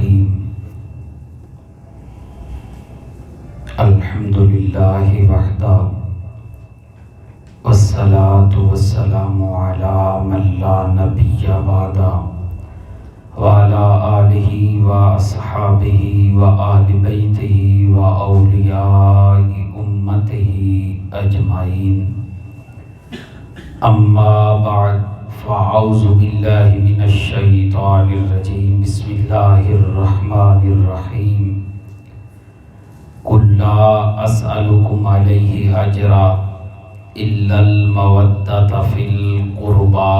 الرحیم الحمد للہ وحدہ والصلاة والسلام علی من لا نبی بعدہ وعلی آلہ واصحابہ وآل بیتہ واولیاء امتہ اجمعین اما بعد فاعوذ باللہ من الشیطان الرجیم بسم اللہ الرحمن الرحیم قل لا اسألکم علیہ اجرا الا المودۃ فی القربى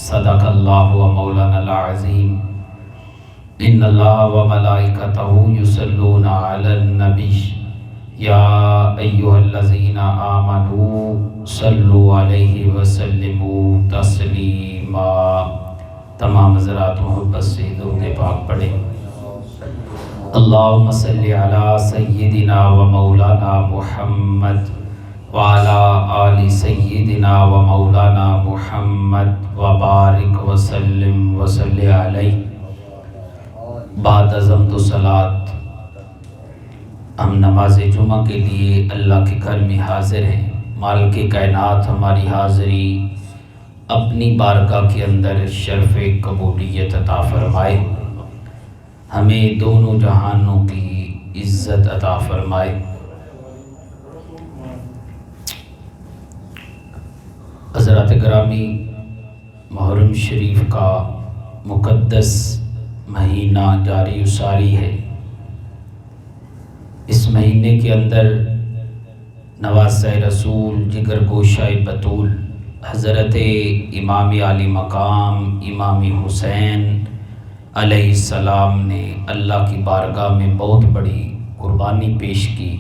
صدق اللہ و مولانا العظیم ان اللہ و ملائکتہ یصلون علی النبی یا ایھا الذین آمنوا صلوا علیہ وسلموا تسلیما۔ تمام حضرات محبت سے درود پاک پڑھیں۔ اللہم صلی علی سیدنا و مولانا محمد وعلی آل سیدنا و مولانا محمد وبارک وسلم وصلی علیہ۔ بعد از حمد و صلوات ہم نماز جمعہ کے لیے اللہ کے گھر میں حاضر ہیں۔ مالک کائنات ہماری حاضری اپنی بارگاہ کے اندر شرف قبولیت عطا فرمائے، ہمیں دونوں جہانوں کی عزت عطا فرمائے۔ حضرات گرامی، محرم شریف کا مقدس مہینہ جاری و ساری ہے۔ اس مہینے کے اندر نواسہ رسول جگر گوشہ بطول حضرت امام عالی مقام امام حسین علیہ السلام نے اللہ کی بارگاہ میں بہت بڑی قربانی پیش کی۔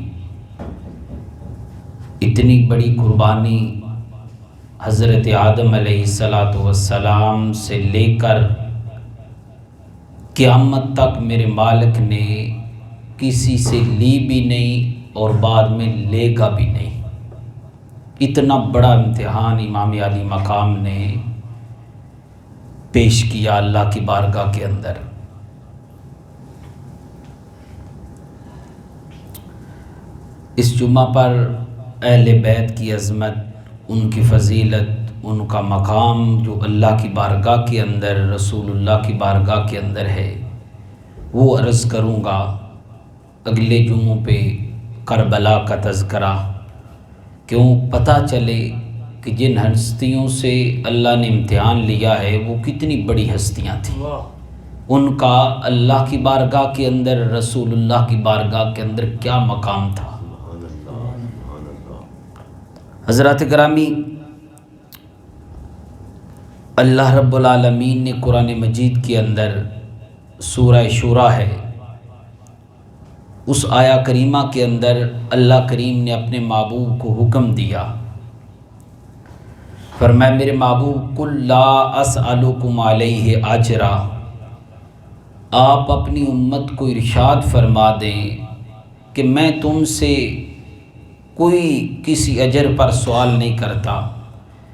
اتنی بڑی قربانی حضرت آدم علیہ السلام سے لے کر قیامت تک میرے مالک نے کسی سے لی بھی نہیں اور بعد میں لے گا بھی نہیں۔ اتنا بڑا امتحان امام عالی مقام نے پیش کیا اللہ کی بارگاہ کے اندر۔ اس جمعہ پر اہل بیت کی عظمت، ان کی فضیلت، ان کا مقام جو اللہ کی بارگاہ کے اندر، رسول اللہ کی بارگاہ کے اندر ہے، وہ عرض کروں گا۔ اگلے جمعوں پہ کربلا کا تذکرہ، کیوں پتہ چلے کہ جن ہستیوں سے اللہ نے امتحان لیا ہے وہ کتنی بڑی ہستیاں تھیں، ان کا اللہ کی بارگاہ کے اندر، رسول اللہ کی بارگاہ کے اندر کیا مقام تھا۔ حضرات گرامی، اللہ رب العالمین نے قرآن مجید کے اندر سورہ شورى ہے، اس آیہ کریمہ کے اندر اللہ کریم نے اپنے محبوب کو حکم دیا، فرمایا میرے محبوب قل لا اسألکم علیہ اجرا، آپ اپنی امت کو ارشاد فرما دیں کہ میں تم سے کوئی کسی اجر پر سوال نہیں کرتا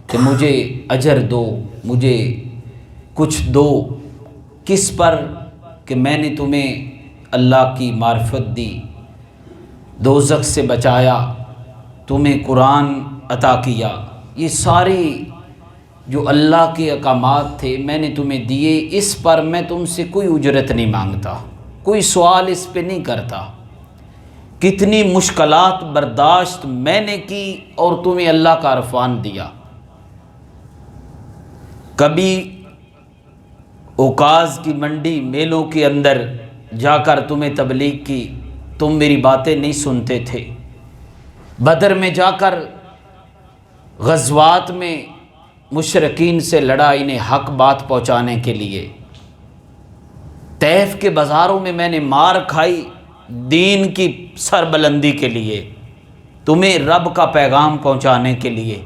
کہ مجھے اجر دو، مجھے کچھ دو، کس پر کہ میں نے تمہیں اللہ کی معرفت دی، دوزخ سے بچایا، تمہیں قرآن عطا کیا، یہ سارے جو اللہ کے احکامات تھے میں نے تمہیں دیے، اس پر میں تم سے کوئی اجرت نہیں مانگتا، کوئی سوال اس پہ نہیں کرتا۔ کتنی مشکلات برداشت میں نے کی اور تمہیں اللہ کا عرفان دیا۔ کبھی اوکاز کی منڈی، میلوں کے اندر جا کر تمہیں تبلیغ کی، تم میری باتیں نہیں سنتے تھے۔ بدر میں جا کر غزوات میں مشرکین سے لڑا انہیں حق بات پہنچانے کے لیے۔ طیف کے بازاروں میں میں نے مار کھائی دین کی سربلندی کے لیے، تمہیں رب کا پیغام پہنچانے کے لیے،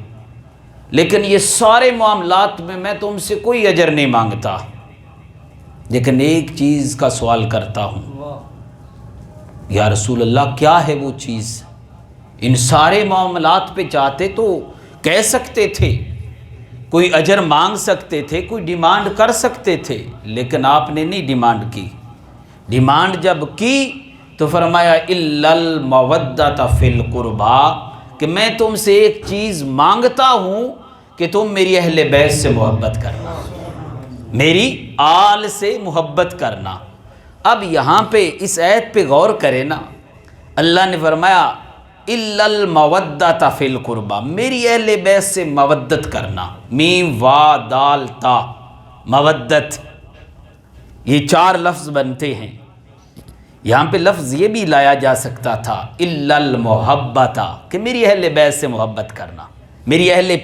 لیکن یہ سارے معاملات میں میں تم سے کوئی اجر نہیں مانگتا، لیکن ایک چیز کا سوال کرتا ہوں۔ یا رسول اللہ کیا ہے وہ چیز؟ ان سارے معاملات پہ چاہتے تو کہہ سکتے تھے، کوئی اجر مانگ سکتے تھے، کوئی ڈیمانڈ کر سکتے تھے، لیکن آپ نے نہیں ڈیمانڈ کی۔ ڈیمانڈ جب کی تو فرمایا الا المودۃ فی القربا، کہ میں تم سے ایک چیز مانگتا ہوں کہ تم میری اہل بیت سے محبت کرنا، میری آل سے محبت کرنا۔ اب یہاں پہ اس آیت پہ غور کرے نا، اللہ نے فرمایا الا المودۃ فی القربا، میری اہل بیت سے مودت کرنا، میم وا دال تا مودت، یہ 4 لفظ بنتے ہیں۔ یہاں پہ لفظ یہ بھی لایا جا سکتا تھا الا المحبۃ، کہ میری اہل بیت سے محبت کرنا، میری اہل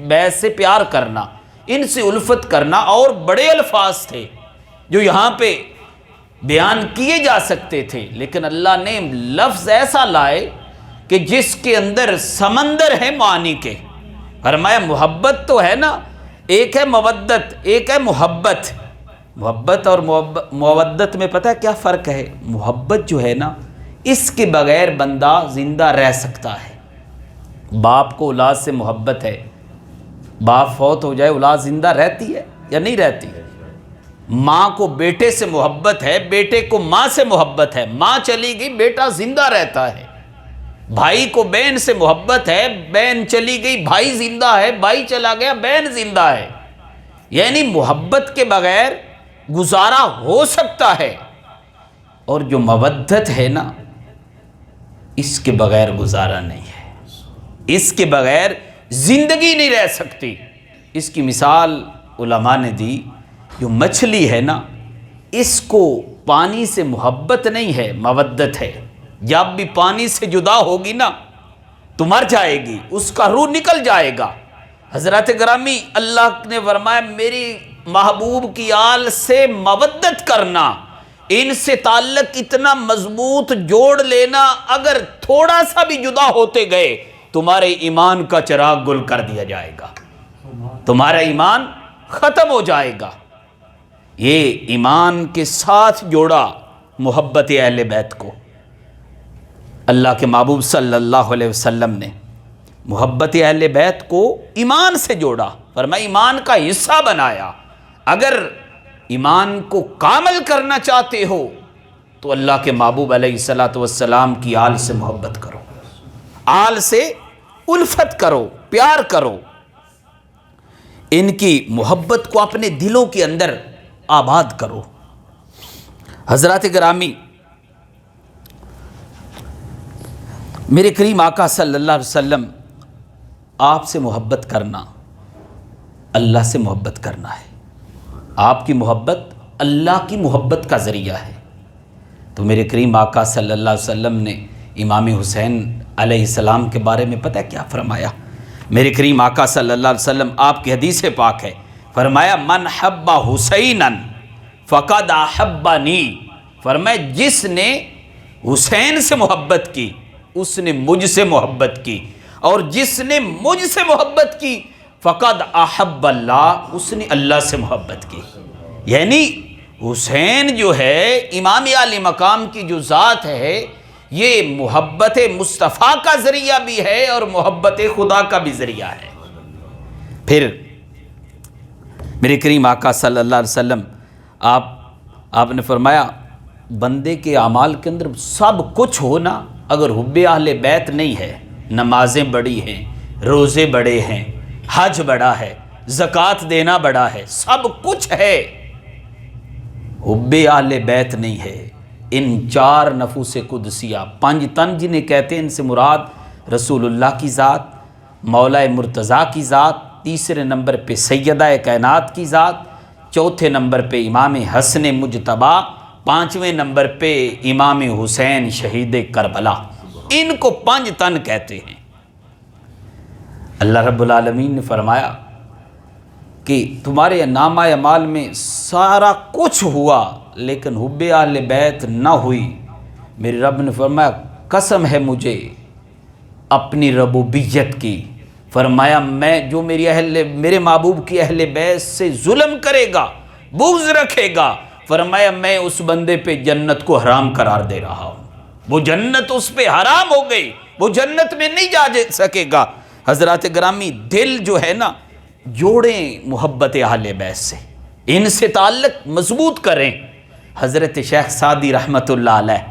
بیت سے پیار کرنا، ان سے الفت کرنا، اور بڑے الفاظ تھے جو یہاں پہ بیان کیے جا سکتے تھے، لیکن اللہ نے لفظ ایسا لائے کہ جس کے اندر سمندر ہے معانی کے۔ فرمایا محبت تو ہے نا، ایک ہے مودت، ایک ہے محبت۔ محبت اور مودت میں پتہ ہے کیا فرق ہے؟ محبت جو ہے نا، اس کے بغیر بندہ زندہ رہ سکتا ہے۔ باپ کو اولاد سے محبت ہے، باپ فوت ہو جائے اولاد زندہ رہتی ہے یا نہیں رہتی؟ ماں کو بیٹے سے محبت ہے، بیٹے کو ماں سے محبت ہے، ماں چلی گئی بیٹا زندہ رہتا ہے۔ بھائی کو بہن سے محبت ہے، بہن چلی گئی بھائی زندہ ہے، بھائی چلا گیا بہن زندہ ہے۔ یعنی محبت کے بغیر گزارا ہو سکتا ہے، اور جو مودت ہے نا، اس کے بغیر گزارا نہیں ہے، اس کے بغیر زندگی نہیں رہ سکتی۔ اس کی مثال علماء نے دی، جو مچھلی ہے نا، اس کو پانی سے محبت نہیں ہے، مودت ہے۔ جب بھی پانی سے جدا ہوگی نا تو مر جائے گی، اس کا روح نکل جائے گا۔ حضرات گرامی، اللہ نے فرمایا میری محبوب کی آل سے مودت کرنا، ان سے تعلق اتنا مضبوط جوڑ لینا، اگر تھوڑا سا بھی جدا ہوتے گئے تمہارے ایمان کا چراغ گل کر دیا جائے گا، تمہارا ایمان ختم ہو جائے گا۔ یہ ایمان کے ساتھ جوڑا محبت اہل بیت کو اللہ کے محبوب صلی اللہ علیہ وسلم نے، محبت اہل بیت کو ایمان سے جوڑا، فرمایا ایمان کا حصہ بنایا۔ اگر ایمان کو کامل کرنا چاہتے ہو تو اللہ کے محبوب علیہ السلام کی آل سے محبت کرو، آل سے الفت کرو، پیار کرو، ان کی محبت کو اپنے دلوں کے اندر آباد کرو۔ حضرات گرامی، میرے کریم آقا صلی اللہ علیہ وسلم، آپ سے محبت کرنا اللہ سے محبت کرنا ہے، آپ کی محبت اللہ کی محبت کا ذریعہ ہے۔ تو میرے کریم آقا صلی اللہ علیہ وسلم نے امام حسین علیہ السلام کے بارے میں پتہ کیا فرمایا؟ میرے کریم آقا صلی اللہ علیہ وسلم، آپ کی حدیث پاک ہے، فرمایا من حب حسینا فقد احبنی، فرمایا جس نے حسین سے محبت کی اس نے مجھ سے محبت کی، اور جس نے مجھ سے محبت کی فقد احب اللہ، اس نے اللہ سے محبت کی۔ یعنی حسین جو ہے امام عالی مقام کی جو ذات ہے، یہ محبت مصطفیٰ کا ذریعہ بھی ہے اور محبت خدا کا بھی ذریعہ ہے۔ پھر میرے کریم آقا صلی اللہ علیہ وسلم، آپ نے فرمایا بندے کے اعمال کے اندر سب کچھ ہونا، اگر حب اہل بیت نہیں ہے، نمازیں بڑی ہیں، روزے بڑے ہیں، حج بڑا ہے، زکوٰۃ دینا بڑا ہے، سب کچھ ہے، حب اہل بیت نہیں ہے، ان 4 نفوس قدسیہ، 5 تن جنہیں کہتے ہیں، ان سے مراد رسول اللہ کی ذات، مولا مرتضیٰ کی ذات، تیسرے نمبر پہ سیدہ کائنات کی ذات، چوتھے نمبر پہ امام حسن مجتبیٰ، 5ویں نمبر پہ امام حسین شہید کربلا۔ ان کو 5 تن کہتے ہیں۔ اللہ رب العالمین نے فرمایا کہ تمہارے نامہ اعمال میں سارا کچھ ہوا لیکن حب اہل بیت نہ ہوئی۔ میرے رب نے فرمایا قسم ہے مجھے اپنی ربوبیت کی، فرمایا میں جو میرے محبوب کی اہل بیت سے ظلم کرے گا، بغض رکھے گا، فرمایا میں اس بندے پہ جنت کو حرام قرار دے رہا ہوں، وہ جنت اس پہ حرام ہو گئی، وہ جنت میں نہیں جا سکے گا۔ حضرات گرامی، دل جو ہے نا، جوڑیں محبت اہل بیت سے، ان سے تعلق مضبوط کریں۔ حضرت شیخ سعدی رحمۃ اللہ علیہ،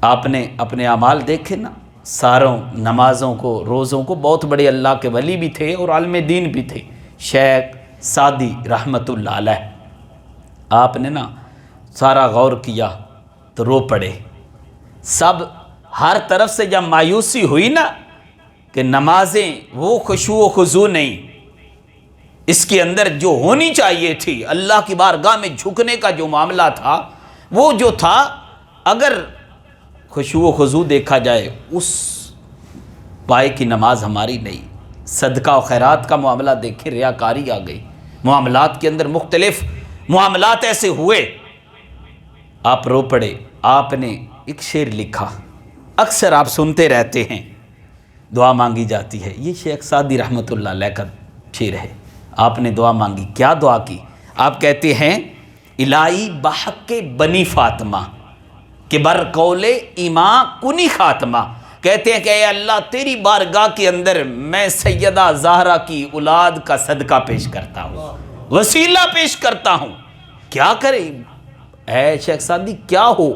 آپ نے اپنے اعمال دیکھے نا، ساروں نمازوں کو، روزوں کو، بہت بڑے اللہ کے ولی بھی تھے اور عالم دین بھی تھے شیخ سعدی رحمۃ اللہ علیہ۔ آپ نے نا سارا غور کیا تو رو پڑے، سب ہر طرف سے جب مایوسی ہوئی نا کہ نمازیں وہ خشوع و خضوع نہیں، اس کے اندر جو ہونی چاہیے تھی، اللہ کی بارگاہ میں جھکنے کا جو معاملہ تھا، وہ جو تھا، اگر خشوع و خضوع دیکھا جائے اس پائے کی نماز ہماری نہیں۔ صدقہ و خیرات کا معاملہ دیکھیں، ریاکاری آ گئی، معاملات کے اندر مختلف معاملات ایسے ہوئے، آپ رو پڑے۔ آپ نے ایک شعر لکھا، اکثر آپ سنتے رہتے ہیں، دعا مانگی جاتی ہے، یہ شیخ سعدی رحمۃ اللہ علیہ کا شعر ہے۔ آپ نے دعا مانگی، کیا دعا کی؟ آپ کہتے ہیں الہی بحق بنی فاطمہ کہ بر قول ایماں کنی خاتمہ، کہتے ہیں کہ اے اللہ تیری بارگاہ کے اندر میں سیدہ زہرا کی اولاد کا صدقہ پیش کرتا ہوں، وسیلہ پیش کرتا ہوں، کیا کرے اے شیخ سعدی، کیا ہو؟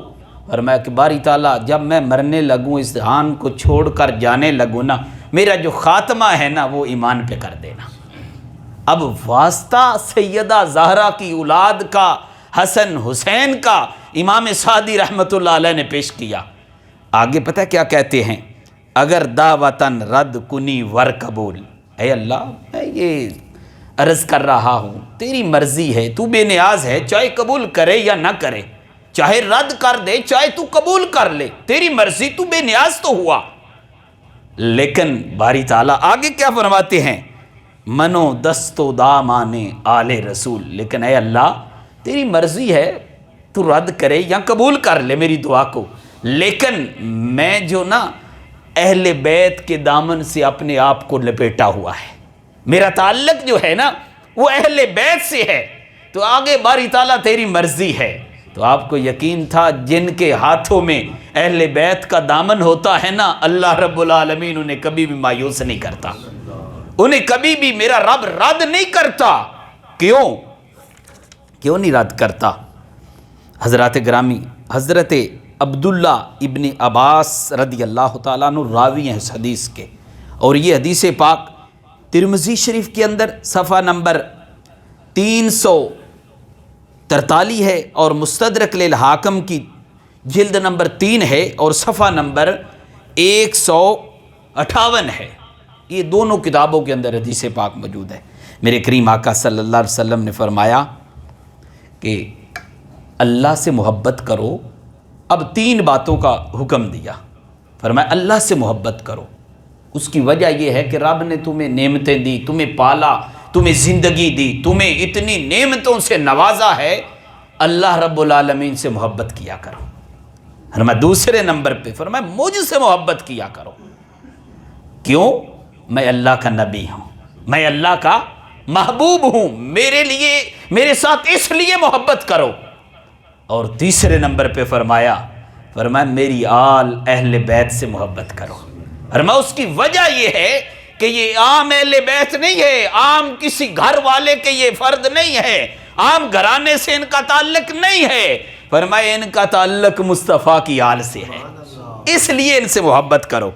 فرمایا کہ باری تعالیٰ جب میں مرنے لگوں، اس جہان کو چھوڑ کر جانے لگوں نا، میرا جو خاتمہ ہے نا وہ ایمان پہ کر دینا۔ اب واسطہ سیدہ زہرا کی اولاد کا، حسن حسین کا، امام سعدی رحمۃ اللہ علیہ نے پیش کیا۔ آگے پتہ کیا کہتے ہیں؟ اگر دعوتاً رد کنی ور قبول، اے اللہ میں یہ عرض کر رہا ہوں، تیری مرضی ہے، تو بے نیاز ہے، چاہے قبول کرے یا نہ کرے، چاہے رد کر دے چاہے تو قبول کر لے، تیری مرضی، تو بے نیاز تو ہوا۔ لیکن باری تعالیٰ آگے کیا فرماتے ہیں؟ منو دست و دامانے آل رسول، لیکن اے اللہ تیری مرضی ہے، تو رد کرے یا قبول کر لے میری دعا کو، لیکن میں جو نا اہل بیت کے دامن سے اپنے آپ کو لپیٹا ہوا ہے، میرا تعلق جو ہے نا وہ اہل بیت سے ہے، تو آگے باری تعالیٰ تیری مرضی ہے۔ تو آپ کو یقین تھا جن کے ہاتھوں میں اہل بیت کا دامن ہوتا ہے نا، اللہ رب العالمین انہیں کبھی بھی مایوس نہیں کرتا، انہیں کبھی بھی میرا رب رد نہیں کرتا۔ کیوں نہیں رد کرتا؟ حضرات گرامی، حضرت عبداللہ ابن عباس رضی اللہ تعالیٰ عنہ راوی ہیں اس حدیث کے، اور یہ حدیث پاک ترمذی شریف کے اندر صفحہ نمبر 343 ہے، اور مستدرک للحاکم کی جلد نمبر 3 ہے اور صفحہ نمبر 158 ہے۔ یہ دونوں کتابوں کے اندر حدیث پاک موجود ہے۔ میرے کریم آقا صلی اللہ علیہ وسلم نے فرمایا کہ اللہ سے محبت کرو۔ اب 3 باتوں کا حکم دیا، فرمایا اللہ سے محبت کرو۔ اس کی وجہ یہ ہے کہ رب نے تمہیں نعمتیں دی، تمہیں پالا، تمہیں زندگی دی، تمہیں اتنی نعمتوں سے نوازا ہے، اللہ رب العالمین سے محبت کیا کرو۔ فرمایا دوسرے نمبر پہ فرمایا مجھ سے محبت کیا کرو۔ کیوں؟ میں اللہ کا نبی ہوں، میں اللہ کا محبوب ہوں، میرے لیے، میرے ساتھ اس لیے محبت کرو۔ اور تیسرے نمبر پہ فرمایا میری آل اہل بیت سے محبت کرو۔ فرمایا اس کی وجہ یہ ہے کہ یہ عام اہل بیت نہیں ہے، عام کسی گھر والے کے یہ فرد نہیں ہے، عام گھرانے سے ان کا تعلق نہیں ہے، فرمایا ان کا تعلق مصطفیٰ کی آل سے ہے، اس لیے ان سے محبت کرو۔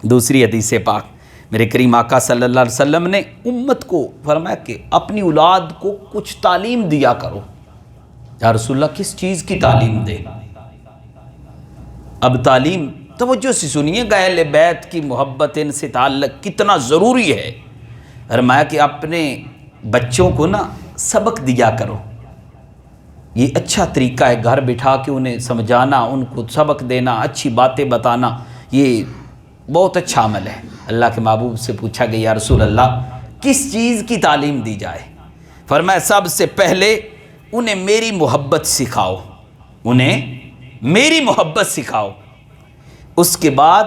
دوسری حدیث پاک میرے کریم آقا صلی اللہ علیہ وسلم نے امت کو فرمایا کہ اپنی اولاد کو کچھ تعلیم دیا کرو۔ یا رسول اللہ کس چیز کی تعلیم دے؟ اب تعلیم توجہ سے سنیے گا، اہل بیت کی محبت، ان سے تعلق کتنا ضروری ہے۔ فرمایا کہ اپنے بچوں کو نا سبق دیا کرو، یہ اچھا طریقہ ہے، گھر بٹھا کے انہیں سمجھانا، ان کو سبق دینا، اچھی باتیں بتانا، یہ بہت اچھا عمل ہے۔ اللہ کے محبوب سے پوچھا گیا یا رسول اللہ کس چیز کی تعلیم دی جائے؟ فرمایا سب سے پہلے انہیں میری محبت سکھاؤ، انہیں میری محبت سکھاؤ، اس کے بعد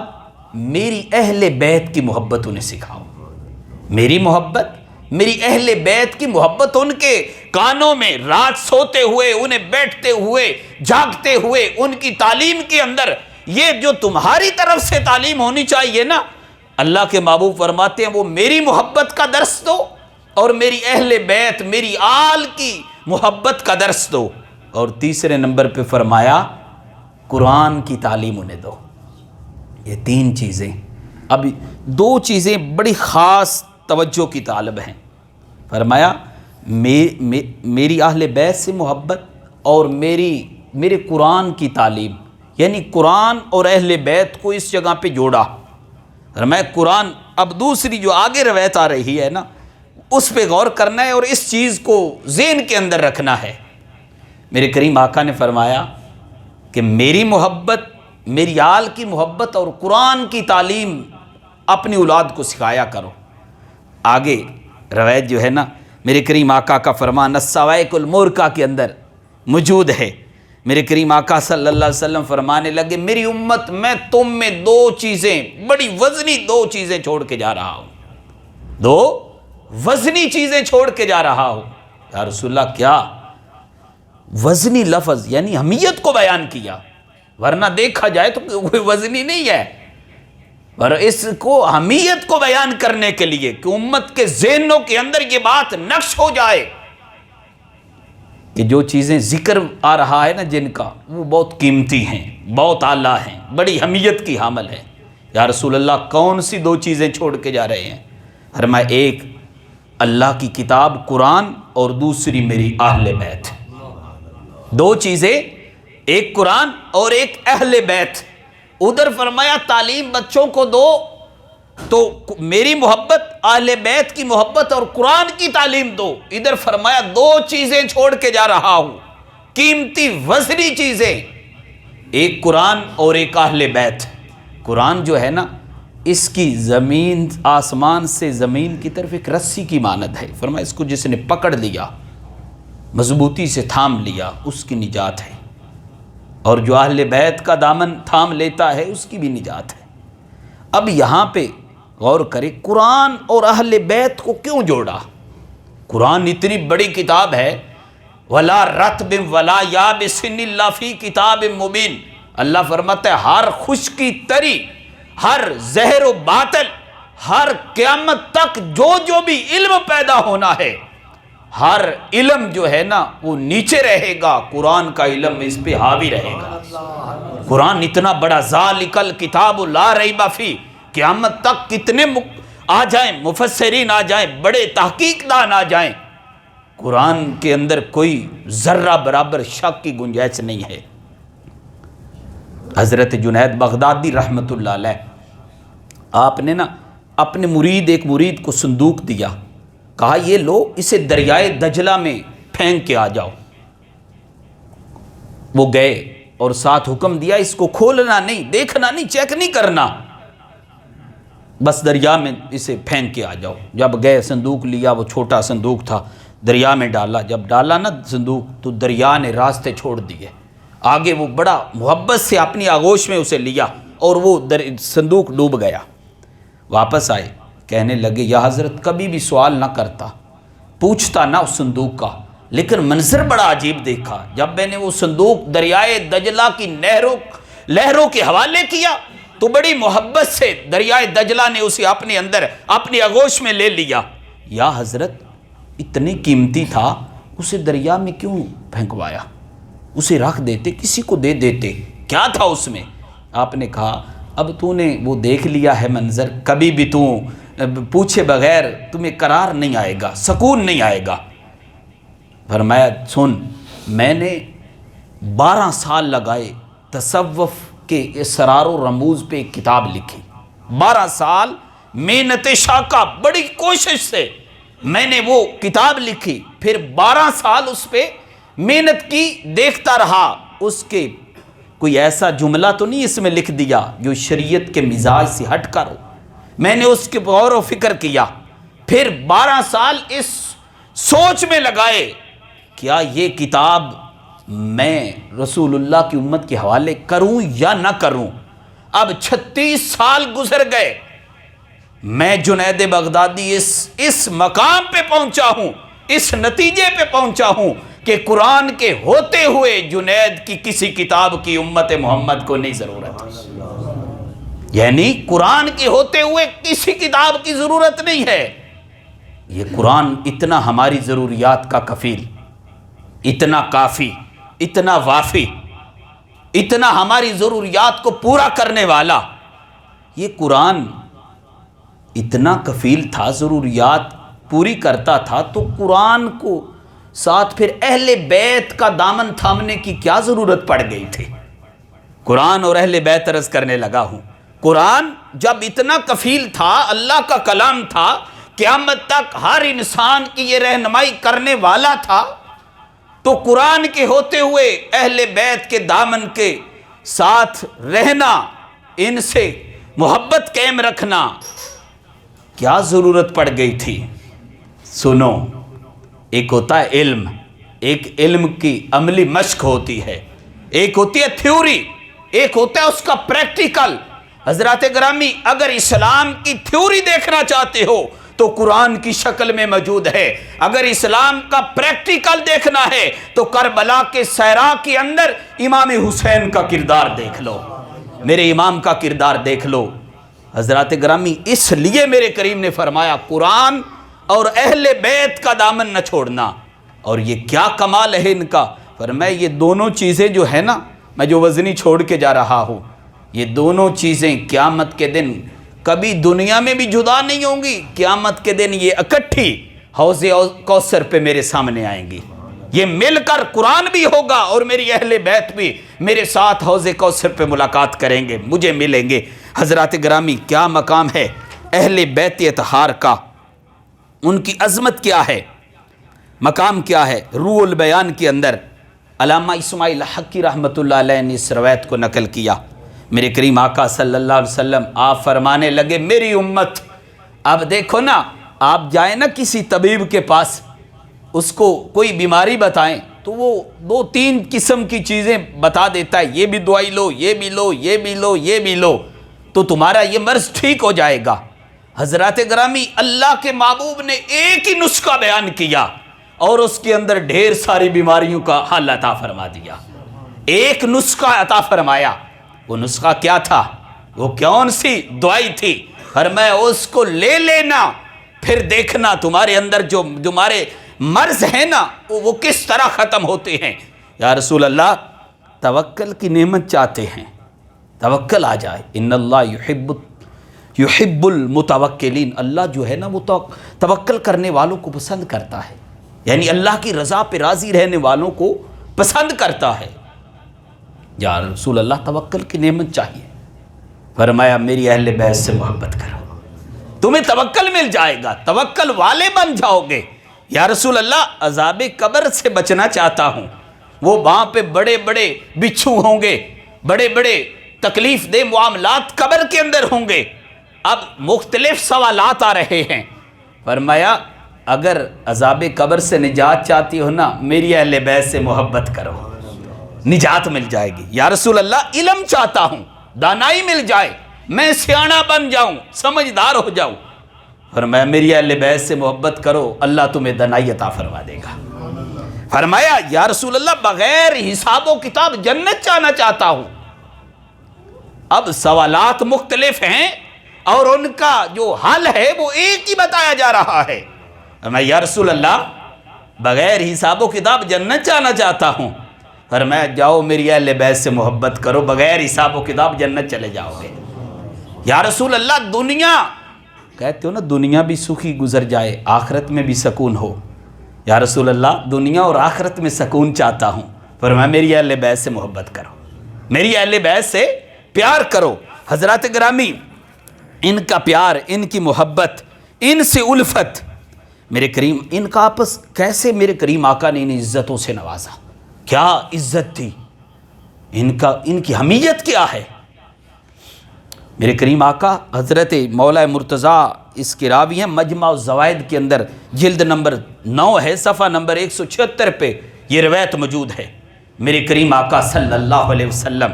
میری اہل بیت کی محبت انہیں سکھاؤ۔ میری محبت، میری اہل بیت کی محبت ان کے کانوں میں رات سوتے ہوئے، انہیں بیٹھتے ہوئے، جاگتے ہوئے، ان کی تعلیم کے اندر یہ جو تمہاری طرف سے تعلیم ہونی چاہیے نا، اللہ کے محبوب فرماتے ہیں وہ میری محبت کا درس دو اور میری اہل بیت، میری آل کی محبت کا درس دو۔ اور تیسرے نمبر پہ فرمایا قرآن کی تعلیم انہیں دو۔ یہ تین چیزیں، اب دو چیزیں بڑی خاص توجہ کی طالب ہیں۔ فرمایا میری اہل بیت سے محبت اور میرے قرآن کی تعلیم، یعنی قرآن اور اہل بیت کو اس جگہ پہ جوڑا۔ فرمایا قرآن، اب دوسری جو آگے روایت آ رہی ہے نا اس پہ غور کرنا ہے اور اس چیز کو ذہن کے اندر رکھنا ہے۔ میرے کریم آقا نے فرمایا کہ میری محبت، میری آل کی محبت اور قرآن کی تعلیم اپنی اولاد کو سکھایا کرو۔ آگے روایت جو ہے نا میرے کریم آقا کا فرمان السوائق المورکہ کے اندر موجود ہے۔ میرے کریم آقا صلی اللہ علیہ وسلم فرمانے لگے میری امت میں تم میں دو چیزیں، بڑی وزنی دو چیزیں چھوڑ کے جا رہا ہوں، دو وزنی چیزیں چھوڑ کے جا رہا ہوں۔ یا رسول اللہ کیا؟ وزنی لفظ یعنی اہمیت کو بیان کیا، ورنہ دیکھا جائے تو کوئی وزنی نہیں ہے، اور اس کو اہمیت کو بیان کرنے کے لیے کہ امت کے ذہنوں کے اندر یہ بات نقش ہو جائے کہ جو چیزیں ذکر آ رہا ہے نا جن کا، وہ بہت قیمتی ہیں، بہت اعلیٰ ہیں، بڑی اہمیت کی حامل ہیں۔ یا رسول اللہ کون سی دو چیزیں چھوڑ کے جا رہے ہیں؟ فرمایا ایک اللہ کی کتاب قرآن اور دوسری میری اہل بیت۔ دو چیزیں، ایک قرآن اور ایک اہل بیت۔ ادھر فرمایا تعلیم بچوں کو دو تو میری محبت، اہل بیت کی محبت اور قرآن کی تعلیم دو۔ ادھر فرمایا دو چیزیں چھوڑ کے جا رہا ہوں، قیمتی وزنی چیزیں، ایک قرآن اور ایک اہل بیت۔ قرآن جو ہے نا اس کی زمین، آسمان سے زمین کی طرف ایک رسی کی مانند ہے۔ فرمایا اس کو جس نے پکڑ لیا، مضبوطی سے تھام لیا، اس کی نجات ہے، اور جو اہل بیت کا دامن تھام لیتا ہے اس کی بھی نجات ہے۔ اب یہاں پہ غور کریں قرآن اور اہل بیت کو کیوں جوڑا؟ قرآن اتنی بڑی کتاب ہے، وَلَا رَطْبٍ وَلَا يَابِسٍ إِلَّا فِي كِتَابٍ مُبِينٍ۔ اللہ فرماتا ہے ہر خشکی تری، ہر زہر و باطل، ہر قیامت تک جو بھی علم پیدا ہونا ہے، ہر علم جو ہے نا وہ نیچے رہے گا، قرآن کا علم اس پہ حاوی رہے گا۔ قرآن اتنا بڑا ذالک الکتاب لا ریب فیہ، قیامت تک کتنے آ جائیں، مفسرین آ جائیں، بڑے تحقیق دان آ جائیں، قرآن کے اندر کوئی ذرہ برابر شک کی گنجائش نہیں ہے۔ حضرت جنید بغدادی رحمۃ اللہ علیہ، آپ نے نا اپنے ایک مرید کو صندوق دیا، کہا یہ لو اسے دریائے دجلہ میں پھینک کے آ جاؤ۔ وہ گئے اور ساتھ حکم دیا اس کو کھولنا نہیں، دیکھنا نہیں، چیک نہیں کرنا، بس دریا میں اسے پھینک کے آ جاؤ۔ جب گئے صندوق لیا، وہ چھوٹا صندوق تھا، دریا میں ڈالا۔ جب ڈالا نا صندوق تو دریا نے راستے چھوڑ دیے، آگے وہ بڑا محبت سے اپنی آغوش میں اسے لیا اور وہ صندوق ڈوب گیا۔ واپس آئے، کہنے لگے یا حضرت کبھی بھی سوال نہ کرتا، پوچھتا نہ اس صندوق کا، لیکن منظر بڑا عجیب دیکھا جب میں نے وہ صندوق دریائے دجلہ کی لہروں کے حوالے کیا تو بڑی محبت سے دریائے دجلہ نے اسے اپنے اندر اپنی آغوش میں لے لیا۔ یا حضرت اتنی قیمتی تھا، اسے دریا میں کیوں پھینکوایا؟ اسے رکھ دیتے، کسی کو دے دیتے، کیا تھا اس میں؟ آپ نے کہا اب تو نے وہ دیکھ لیا ہے منظر، کبھی بھی تو پوچھے بغیر تمہیں قرار نہیں آئے گا، سکون نہیں آئے گا۔ فرمایا سن، میں نے 12 سال لگائے تصوف کے اسرار و رموز پہ ایک کتاب لکھی، 12 سال محنت شاقہ، بڑی کوشش سے میں نے وہ کتاب لکھی، پھر 12 سال اس پہ محنت کی، دیکھتا رہا اس کے کوئی ایسا جملہ تو نہیں اس میں لکھ دیا جو شریعت کے مزاج سے ہٹ کر ہو۔ میں نے اس کے غور و فکر کیا، پھر 12 سال اس سوچ میں لگائے کیا یہ کتاب میں رسول اللہ کی امت کے حوالے کروں یا نہ کروں۔ اب 36 سال گزر گئے، میں جنید بغدادی اس مقام پہ پہنچا ہوں، اس نتیجے پہ پہنچا ہوں کہ قرآن کے ہوتے ہوئے جنید کی کسی کتاب کی امت محمد کو نہیں ضرورت، یعنی قرآن کے ہوتے ہوئے کسی کتاب کی ضرورت نہیں ہے۔ یہ قرآن اتنا ہماری ضروریات کا کفیل، اتنا کافی، اتنا وافی، اتنا ہماری ضروریات کو پورا کرنے والا، یہ قرآن اتنا کفیل تھا، ضروریات پوری کرتا تھا، تو قرآن کو ساتھ پھر اہل بیت کا دامن تھامنے کی کیا ضرورت پڑ گئی تھی؟ قرآن اور اہل بیت عرض کرنے لگا ہوں، قرآن جب اتنا کفیل تھا، اللہ کا کلام تھا، قیامت تک ہر انسان کی یہ رہنمائی کرنے والا تھا، تو قرآن کے ہوتے ہوئے اہل بیت کے دامن کے ساتھ رہنا، ان سے محبت قائم رکھنا کیا ضرورت پڑ گئی تھی؟ سنو، ایک ہوتا ہے علم، ایک علم کی عملی مشق ہوتی ہے، ایک ہوتی ہے تھیوری، ایک ہوتا ہے اس کا پریکٹیکل۔ حضرات گرامی، اگر اسلام کی تھیوری دیکھنا چاہتے ہو تو قرآن کی شکل میں موجود ہے، اگر اسلام کا پریکٹیکل دیکھنا ہے تو کربلا کے صحرا کے اندر امام حسین کا کردار دیکھ لو، میرے امام کا کردار دیکھ لو۔ حضرات گرامی، اس لیے میرے کریم نے فرمایا قرآن اور اہل بیت کا دامن نہ چھوڑنا، اور یہ کیا کمال ہے ان کا، فرمایا یہ دونوں چیزیں جو ہے نا، میں جو وزنی چھوڑ کے جا رہا ہوں، یہ دونوں چیزیں قیامت کے دن کبھی دنیا میں بھی جدا نہیں ہوں گی، قیامت کے دن یہ اکٹھی حوض کوثر پہ میرے سامنے آئیں گی، یہ مل کر قرآن بھی ہوگا اور میری اہل بیت بھی میرے ساتھ حوض کوثر پہ ملاقات کریں گے، مجھے ملیں گے۔ حضرات گرامی، کیا مقام ہے اہل بیت اطہار کا، ان کی عظمت کیا ہے، مقام کیا ہے؟ روح البیان کے اندر علامہ اسماعیل حقی رحمۃ اللہ علیہ نے اس روایت کو نقل کیا۔ میرے کریم آقا صلی اللہ علیہ وسلم آپ فرمانے لگے، میری امت، اب دیکھو نا، آپ جائیں نا کسی طبیب کے پاس، اس کو کوئی بیماری بتائیں تو وہ 2-3 قسم کی چیزیں بتا دیتا ہے، یہ بھی دوائی لو، یہ بھی لو، یہ بھی لو، یہ بھی لو، تو تمہارا یہ مرض ٹھیک ہو جائے گا۔ حضرات گرامی، اللہ کے محبوب نے ایک ہی نسخہ بیان کیا اور اس کے اندر ڈھیر ساری بیماریوں کا حل عطا فرما دیا، ایک نسخہ عطا فرمایا۔ وہ نسخہ کیا تھا؟ وہ کون سی دوائی تھی؟ فرمایا اس کو لے لینا، پھر دیکھنا تمہارے اندر جو تمہارے مرض ہیں نا وہ کس طرح ختم ہوتے ہیں۔ یا رسول اللہ، توکل کی نعمت چاہتے ہیں، توکل آ جائے۔ ان اللہ یحب المتوکلین، اللہ جو ہے نا وہ توکل کرنے والوں کو پسند کرتا ہے، یعنی اللہ کی رضا پہ راضی رہنے والوں کو پسند کرتا ہے۔ یا رسول اللہ، توکل کی نعمت چاہیے۔ فرمایا میری اہل بیت سے محبت کرو، تمہیں توکل مل جائے گا، توکل والے بن جاؤ گے۔ یا رسول اللہ، عذاب قبر سے بچنا چاہتا ہوں، وہ وہاں پہ بڑے بڑے بچھو ہوں گے، بڑے بڑے تکلیف دہ معاملات قبر کے اندر ہوں گے، اب مختلف سوالات آ رہے ہیں۔ فرمایا اگر عذاب قبر سے نجات چاہتی ہو نا، میری اہل بیت سے محبت کرو، نجات مل جائے گی۔ یا رسول اللہ، علم چاہتا ہوں، دانائی مل جائے، میں سیاںا بن جاؤں، سمجھدار ہو جاؤں۔ فرمایا میری اہل بیت سے محبت کرو، اللہ تمہیں دانائی عطا فرما دے گا۔ فرمایا یا رسول اللہ، بغیر حساب و کتاب جنت جانا چاہتا ہوں۔ اب سوالات مختلف ہیں اور ان کا جو حل ہے وہ ایک ہی بتایا جا رہا ہے۔ میں یا رسول اللہ، بغیر حساب و کتاب جنت جانا چاہتا ہوں۔ فرمایا جاؤ میری اہل بیت سے محبت کرو، بغیر حساب و کتاب جنت چلے جاؤ گے۔ یا رسول اللہ، دنیا کہتے ہو نا دنیا بھی سخی گزر جائے، آخرت میں بھی سکون ہو۔ یا رسول اللہ، دنیا اور آخرت میں سکون چاہتا ہوں۔ فرمایا میری اہل بیت سے محبت کرو، میری اہل بیت سے پیار کرو۔ حضرات گرامی، ان کا پیار، ان کی محبت، ان سے الفت، میرے کریم، ان کا آپس کیسے میرے کریم آقا نے ان عزتوں سے نوازا، کیا عزت تھی ان کی حمیت کیا ہے۔ میرے کریم آقا حضرت مولا مرتضیٰ اس کے راوی ہیں، مجمع الزوائد کے اندر جلد نمبر 9 ہے، صفحہ نمبر 176 پہ یہ روایت موجود ہے۔ میرے کریم آقا صلی اللہ علیہ وسلم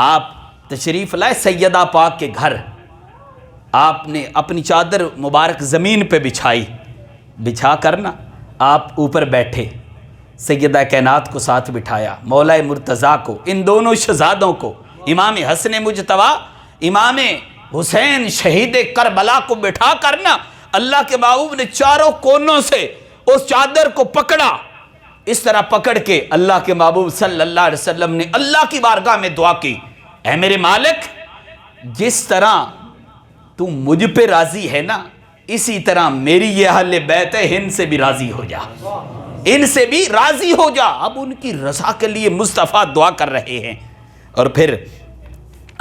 آپ تشریف لائے سیدہ پاک کے گھر، آپ نے اپنی چادر مبارک زمین پہ بچھا کر نا آپ اوپر بیٹھے، سیدہ کائنات کو ساتھ بٹھایا، مولا مرتضیٰ کو، ان دونوں شہزادوں کو، امام حسن مجتبی، امام حسین شہید کربلا کو بٹھا کر نا اللہ کے محبوب نے چاروں کونوں سے اس چادر کو پکڑا اس طرح پکڑ کے اللہ کے محبوب صلی اللہ علیہ وسلم نے اللہ کی بارگاہ میں دعا کی، اے میرے مالک، جس طرح تو مجھ پہ راضی ہے نا، اسی طرح میری یہ اہل بیت ہے، ان سے بھی راضی ہو جا، ان سے بھی راضی ہو جا۔ اب ان کی رضا کے لیے مصطفیٰ دعا کر رہے ہیں۔ اور پھر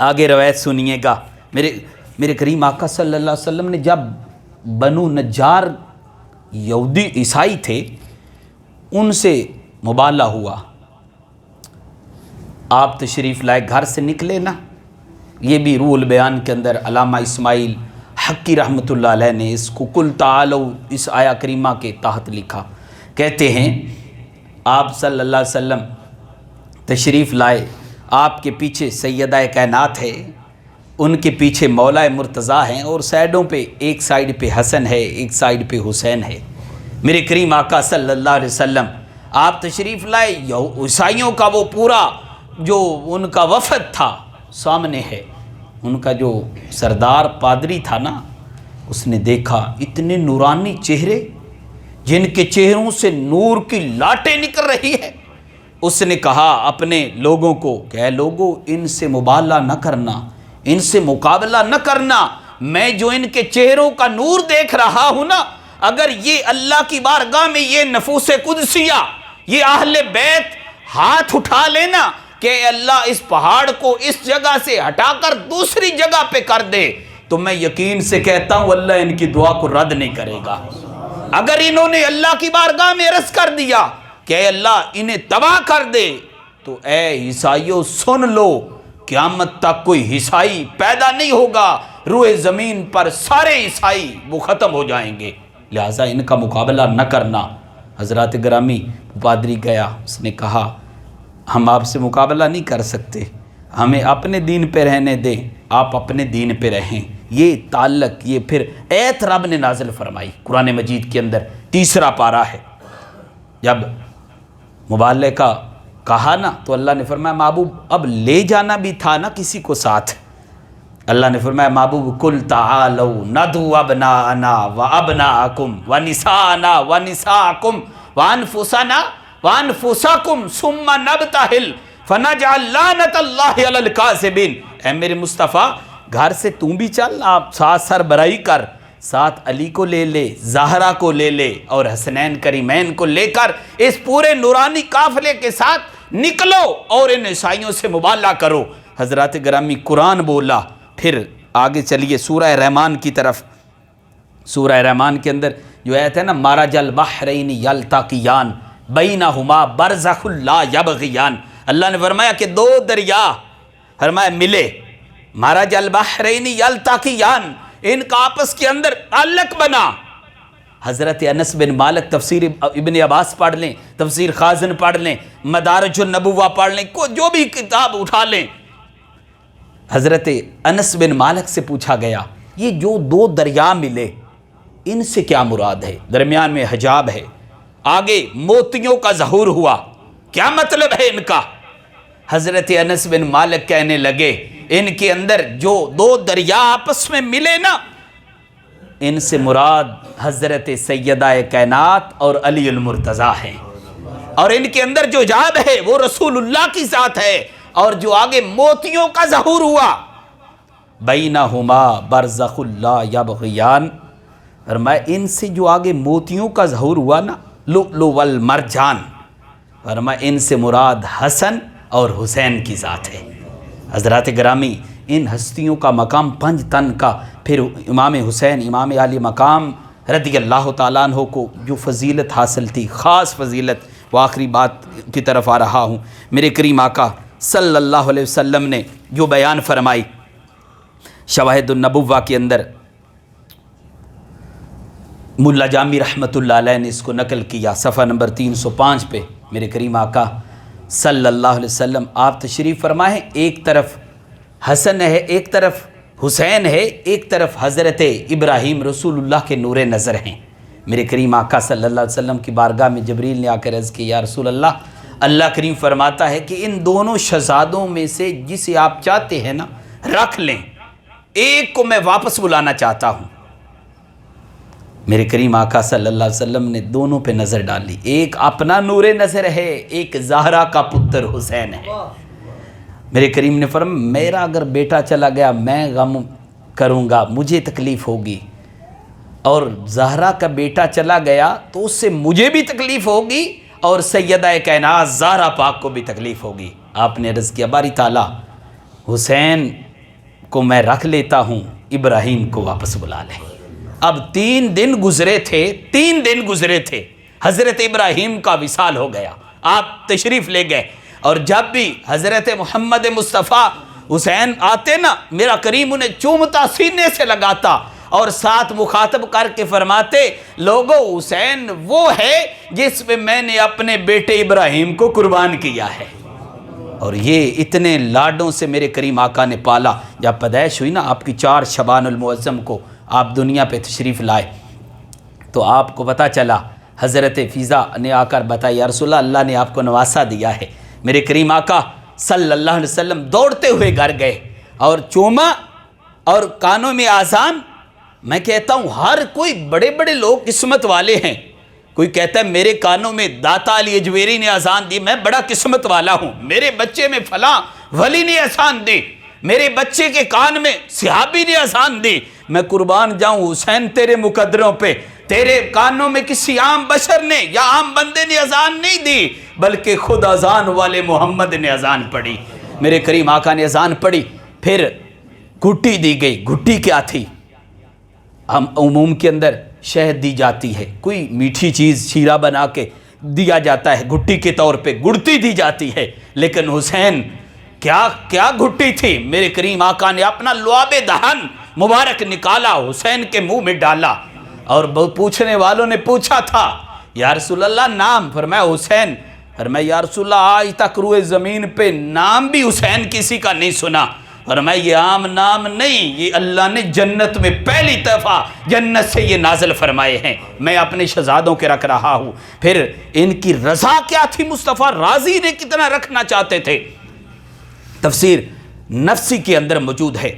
آگے روایت سنیے گا، میرے کریم آقا صلی اللہ علیہ وسلم نے جب بنو نجار یہودی عیسائی تھے ان سے مباہلہ ہوا، آپ تشریف لائے، گھر سے نکلے نا، یہ بھی روح البیان کے اندر علامہ اسماعیل حقی رحمۃ اللہ علیہ نے اس کو قل تعالوا اس آیہ کریمہ کے تحت لکھا، کہتے ہیں آپ صلی اللہ علیہ وسلم تشریف لائے، آپ کے پیچھے سیدہ کائنات ہے، ان کے پیچھے مولا مرتضیٰ ہیں، اور سائیڈوں پہ ایک سائیڈ پہ حسن ہے، ایک سائیڈ پہ حسین ہے۔ میرے کریم آقا صلی اللہ علیہ وسلم آپ تشریف لائے، عیسائیوں کا وہ پورا جو ان کا وفد تھا سامنے ہے، ان کا جو سردار پادری تھا نا، اس نے دیکھا اتنے نورانی چہرے جن کے چہروں سے نور کی لاٹیں نکل رہی ہے۔ اس نے کہا اپنے لوگوں کو کہ اے لوگوں، ان سے مباہلہ نہ کرنا، ان سے مقابلہ نہ کرنا، میں جو ان کے چہروں کا نور دیکھ رہا ہوں نا، اگر یہ اللہ کی بارگاہ میں یہ نفوس قدسیہ، یہ اہل بیت ہاتھ اٹھا لینا کہ اے اللہ اس پہاڑ کو اس جگہ سے ہٹا کر دوسری جگہ پہ کر دے، تو میں یقین سے کہتا ہوں اللہ ان کی دعا کو رد نہیں کرے گا۔ اگر انہوں نے اللہ کی بارگاہ میں عرض کر دیا کہ اے اللہ انہیں تباہ کر دے، تو اے عیسائیوں سن لو، قیامت تک کوئی عیسائی پیدا نہیں ہوگا، روئے زمین پر سارے عیسائی وہ ختم ہو جائیں گے، لہٰذا ان کا مقابلہ نہ کرنا۔ حضرات گرامی، پادری گیا، اس نے کہا ہم آپ سے مقابلہ نہیں کر سکتے، ہمیں اپنے دین پہ رہنے دیں، آپ اپنے دین پہ رہیں۔ یہ تعلق، یہ پھر ایت رب نے نازل فرمائی قرآن مجید کے اندر، تیسرا پارہ ہے، جب مبالغے کا کہا نا تو اللہ نے فرمایا محبوب اب لے جانا بھی تھا نا کسی کو ساتھ، اللہ نے فرمایا محبوب قل تعالوا ندعو ابناءنا وابناءکم ونساءنا ونساءکم وانفسنا وانفسکم ثم نبتہل فنجعل لعنت اللہ علی الکاذبین۔ اے میرے مصطفیٰ، گھر سے تم بھی چل، آپ ساتھ سربراہی کر، ساتھ علی کو لے لے، زہرا کو لے لے، اور حسنین کریمین کو لے کر اس پورے نورانی قافلے کے ساتھ نکلو اور ان عیسائیوں سے مباہلہ کرو۔ حضرات گرامی، قرآن بولا، پھر آگے چلیے سورہ رحمان کی طرف۔ سورہ رحمان کے اندر جو آیت ہے نا، مرج البحرین یلتقیان بینہما برزخ لا یبغیان، اللہ نے فرمایا کہ دو دریا فرمایا ملے، مرج البحرین یلتقیان، ان کا آپس کے اندر تعلق بنا۔ حضرت انس بن مالک تفسیر ابن عباس پڑھ لیں، تفسیر خازن پڑھ لیں، مدارج النبوہ پڑھ لیں، جو بھی کتاب اٹھا لیں، حضرت انس بن مالک سے پوچھا گیا یہ جو دو دریا ملے ان سے کیا مراد ہے؟ درمیان میں حجاب ہے، آگے موتیوں کا ظہور ہوا، کیا مطلب ہے ان کا؟ حضرت انس بن مالک کہنے لگے ان کے اندر جو دو دریا آپس میں ملے نا، ان سے مراد حضرت سیدہ کائنات اور علی المرتضیٰ ہیں، اور ان کے اندر جو حجاب ہے وہ رسول اللہ کی ذات ہے، اور جو آگے موتیوں کا ظہور ہوا، بینہما برزخ لا یبغیان، فرمایا ان سے جو آگے موتیوں کا ظہور ہوا نا، لؤلؤ والمرجان، فرمایا ان سے مراد حسن اور حسین کی ذات ہے۔ حضرات گرامی، ان ہستیوں کا مقام 5 تن کا، پھر امام حسین امام عالی مقام رضی اللہ تعالیٰ عنہ کو جو فضیلت حاصل تھی، خاص فضیلت، وہ آخری بات کی طرف آ رہا ہوں۔ میرے کریم آقا صلی اللہ علیہ وسلم نے جو بیان فرمائی شواہد النبوہ کے اندر، ملا جامی رحمۃ اللہ علیہ نے اس کو نقل کیا صفحہ نمبر 305 پہ۔ میرے کریم آقا صلی اللہ علیہ وسلم آپ تشریف فرمائے، ایک طرف حسن ہے، ایک طرف حسین ہے، ایک طرف حضرت ابراہیم رسول اللہ کے نور نظر ہیں۔ میرے کریم آقا صلی اللہ علیہ وسلم کی بارگاہ میں جبریل نے آ کر عرض کی، یا رسول اللہ، اللہ کریم فرماتا ہے کہ ان دونوں شہزادوں میں سے جسے آپ چاہتے ہیں نا رکھ لیں، ایک کو میں واپس بلانا چاہتا ہوں۔ میرے کریم آقا صلی اللہ علیہ وسلم نے دونوں پہ نظر ڈالی، ایک اپنا نور نظر ہے، ایک زہرا کا پتر حسین ہے۔ میرے کریم نے فرمایا میرا اگر بیٹا چلا گیا میں غم کروں گا، مجھے تکلیف ہوگی، اور زہرا کا بیٹا چلا گیا تو اس سے مجھے بھی تکلیف ہوگی اور سیدہ کائنات زہرا پاک کو بھی تکلیف ہوگی۔ آپ نے عرض کیا باری تعالیٰ حسین کو میں رکھ لیتا ہوں، ابراہیم کو واپس بلا لے۔ اب 3 دن گزرے تھے، حضرت ابراہیم کا وصال ہو گیا، آپ تشریف لے گئے، اور جب بھی حضرت محمد مصطفیٰ حسین آتے نا، میرا کریم انہیں چومتا، سینے سے لگاتا اور ساتھ مخاطب کر کے فرماتے لوگو حسین وہ ہے جس پہ میں نے اپنے بیٹے ابراہیم کو قربان کیا ہے۔ اور یہ اتنے لاڈوں سے میرے کریم آقا نے پالا۔ جب پیدائش ہوئی نا آپ کی 4 شعبان المعظم کو آپ دنیا پہ تشریف لائے تو آپ کو پتہ چلا، حضرت فیضہ نے آ کر بتایا یا رسول اللہ، اللہ نے آپ کو نواسا دیا ہے۔ میرے کریم آقا صلی اللہ علیہ وسلم دوڑتے ہوئے گھر گئے اور چوما اور کانوں میں آذان۔ میں کہتا ہوں ہر کوئی بڑے بڑے لوگ قسمت والے ہیں، کوئی کہتا ہے میرے کانوں میں داتا علی اجویری نے اذان دی، میں بڑا قسمت والا ہوں، میرے بچے میں فلاں ولی نے اذان دی، میرے بچے کے کان میں صحابی نے اذان دی۔ میں قربان جاؤں حسین تیرے مقدروں پہ، تیرے کانوں میں کسی عام بشر نے یا عام بندے نے اذان نہیں دی، بلکہ خود اذان والے محمد نے اذان پڑھی۔ میرے کریم آقا نے اذان پڑھی، پھر گھٹی دی گئی۔ گھٹی کیا تھی؟ ہم عموم کے اندر شہد دی جاتی ہے، کوئی میٹھی چیز شیرہ بنا کے دیا جاتا ہے، گھٹی کے طور پہ گڑتی دی جاتی ہے، لیکن حسین کیا گھٹی تھی؟ میرے کریم آقا نے اپنا لعاب دہن مبارک نکالا، حسین کے منہ میں ڈالا، اور پوچھنے والوں نے پوچھا تھا یا رسول اللہ نام؟ فرمایا حسین۔ فرمایا یا رسول اللہ آج تک روئے زمین پہ نام بھی حسین کسی کا نہیں سنا۔ فرمایا یہ عام نام نہیں، یہ اللہ نے جنت میں پہلی دفعہ جنت سے یہ نازل فرمائے ہیں، میں اپنے شہزادوں کے رکھ رہا ہوں۔ پھر ان کی رضا کیا تھی؟ مصطفیٰ راضی نے کتنا رکھنا چاہتے تھے، تفسیر نفسی کے اندر موجود ہے۔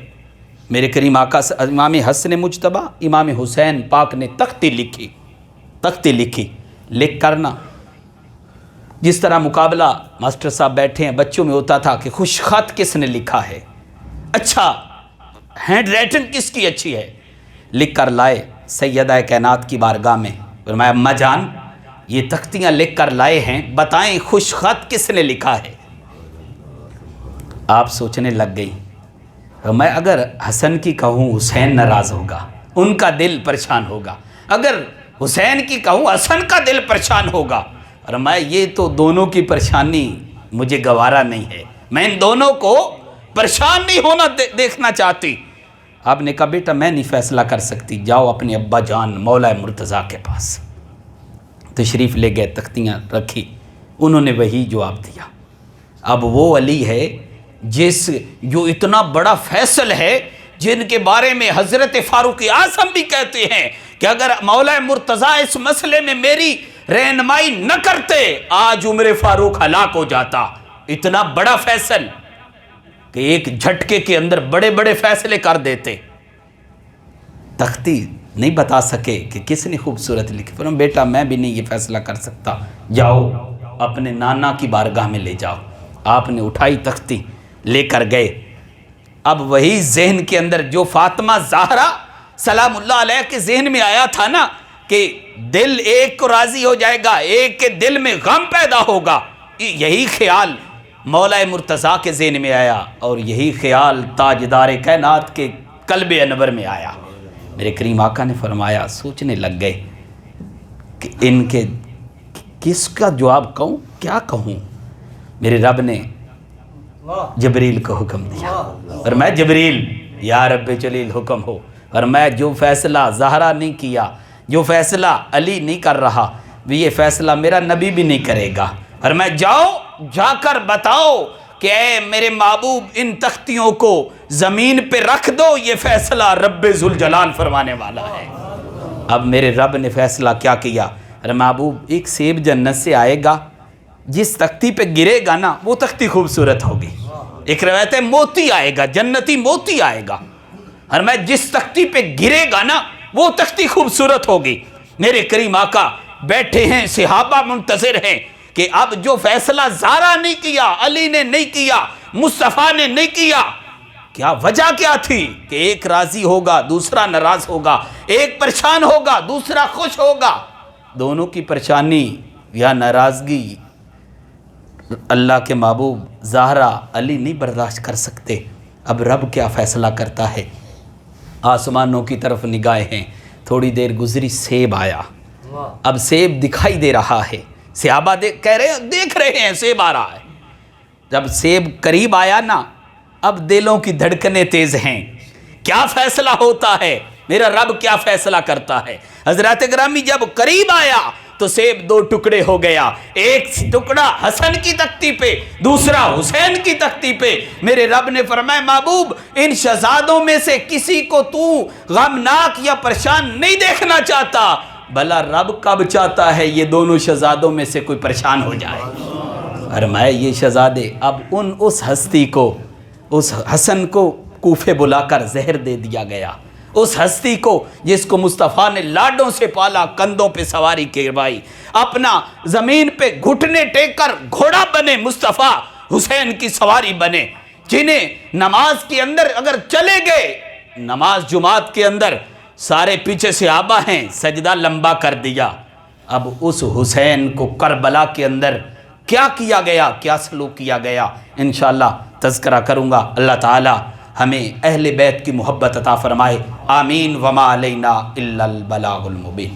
میرے کریم آقا امام حسن مجتبی امام حسین پاک نے تختی لکھی، لکھ کرنا جس طرح مقابلہ ماسٹر صاحب بیٹھے ہیں بچوں میں ہوتا تھا کہ خوش خط کس نے لکھا ہے، اچھا ہینڈ رائٹنگ کس کی اچھی ہے، لکھ کر لائے سیدہ کائنات کی بارگاہ میں۔ فرمایا اماں جان یہ تختیاں لکھ کر لائے ہیں، بتائیں خوش خط کس نے لکھا ہے؟ آپ سوچنے لگ گئی، میں اگر حسن کی کہوں حسین ناراض ہوگا، ان کا دل پریشان ہوگا، اگر حسین کی کہوں حسن کا دل پریشان ہوگا، اور میں یہ تو دونوں کی پریشانی مجھے گوارا نہیں ہے، میں ان دونوں کو پریشان نہیں ہونا دیکھنا چاہتی۔ آپ نے کہا بیٹا میں نہیں فیصلہ کر سکتی، جاؤ اپنے ابا جان مولا مرتضیٰ کے پاس۔ تشریف لے گئے، تختیاں رکھی، انہوں نے وہی جواب دیا۔ اب وہ علی ہے جو اتنا بڑا فیصل ہے، جن کے بارے میں حضرت فاروق اعظم بھی کہتے ہیں کہ اگر مولا مرتضیٰ اس مسئلے میں میری رہنمائی نہ کرتے آج عمر فاروق ہلاک ہو جاتا۔ اتنا بڑا فیصل کہ ایک جھٹکے کے اندر بڑے بڑے فیصلے کر دیتے۔ تختی نہیں بتا سکے کہ کس نے خوبصورت لکھی، فرمایا بیٹا میں بھی نہیں یہ فیصلہ کر سکتا، جاؤ اپنے نانا کی بارگاہ میں لے جاؤ۔ آپ نے اٹھائی تختی، لے کر گئے۔ اب وہی ذہن کے اندر جو فاطمہ زہرا سلام اللہ علیہ کے ذہن میں آیا تھا نا کہ دل ایک کو راضی ہو جائے گا، ایک کے دل میں غم پیدا ہوگا، یہی خیال مولا مرتضیٰ کے ذہن میں آیا، اور یہی خیال تاجدار کائنات کے قلب انور میں آیا۔ میرے کریم آقا نے فرمایا، سوچنے لگ گئے کہ ان کے کس کا جواب کہوں، کیا کہوں؟ میرے رب نے جبریل کو حکم دیا، اور میں جبریل یا رب جلیل حکم ہو، اور میں جو فیصلہ زہرا نہیں کیا، جو فیصلہ علی نہیں کر رہا، یہ فیصلہ میرا نبی بھی نہیں کرے گا، اور میں جاؤ جا کر بتاؤ کہ اے میرے محبوب ان تختیوں کو زمین پہ رکھ دو، یہ فیصلہ رب ذوالجلال فرمانے والا ہے۔ اب میرے رب نے فیصلہ کیا کیا؟ ارے محبوب ایک سیب جنت سے آئے گا، جس تختی پہ گرے گا نا وہ تختی خوبصورت ہوگی۔ ایک روایت ہے موتی آئے گا، جنتی موتی آئے گا، اور میں جس تختی پہ گرے گا نا وہ تختی خوبصورت ہوگی۔ میرے کریم آقا بیٹھے ہیں، صحابہ منتظر ہیں کہ اب جو فیصلہ زارا نے کیا، علی نے نہیں کیا، مصطفیٰ نے نہیں کیا، کیا وجہ کیا تھی؟ کہ ایک راضی ہوگا دوسرا ناراض ہوگا، ایک پریشان ہوگا دوسرا خوش ہوگا، دونوں کی پریشانی یا ناراضگی اللہ کے محبوب زہرا علی نہیں برداشت کر سکتے۔ اب رب کیا فیصلہ کرتا ہے؟ آسمانوں کی طرف نگاہیں ہیں، تھوڑی دیر گزری، سیب آیا۔ اب سیب دکھائی دے رہا ہے، صحابہ دیکھ رہے ہیں سیب آ رہا ہے۔ جب سیب قریب آیا نا، اب دلوں کی دھڑکنیں تیز ہیں، کیا فیصلہ ہوتا ہے؟ میرا رب کیا فیصلہ کرتا ہے؟ حضرات گرامی جب قریب آیا تو سیب دو ٹکڑے ہو گیا، ایک ٹکڑا حسن کی تختی پہ، دوسرا حسین کی تختی پہ۔ میرے رب نے فرمایا محبوب ان شہزادوں میں سے کسی کو تو غمناک یا پریشان نہیں دیکھنا چاہتا، بھلا رب کب چاہتا ہے یہ دونوں شہزادوں میں سے کوئی پریشان ہو جائے؟ فرمایا یہ شہزادے اب اس ہستی کو، اس حسن کو کوفے بلا کر زہر دے دیا گیا، اس ہستی کو جس کو مصطفیٰ نے لاڈوں سے پالا، کندھوں پہ سواری کروائی، اپنا زمین پہ گھٹنے ٹیک کر گھوڑا بنے، مصطفیٰ حسین کی سواری بنے، جنہیں نماز کے اندر اگر چلے گئے، نماز جمعات کے اندر سارے پیچھے صحابہ ہیں، سجدہ لمبا کر دیا۔ اب اس حسین کو کربلا کے اندر کیا کیا گیا، کیا سلوک کیا گیا، انشاءاللہ تذکرہ کروں گا۔ اللہ تعالی ہمیں اہل بیت کی محبت عطا فرمائے، آمین۔ وما علینا الا البلاغ المبین۔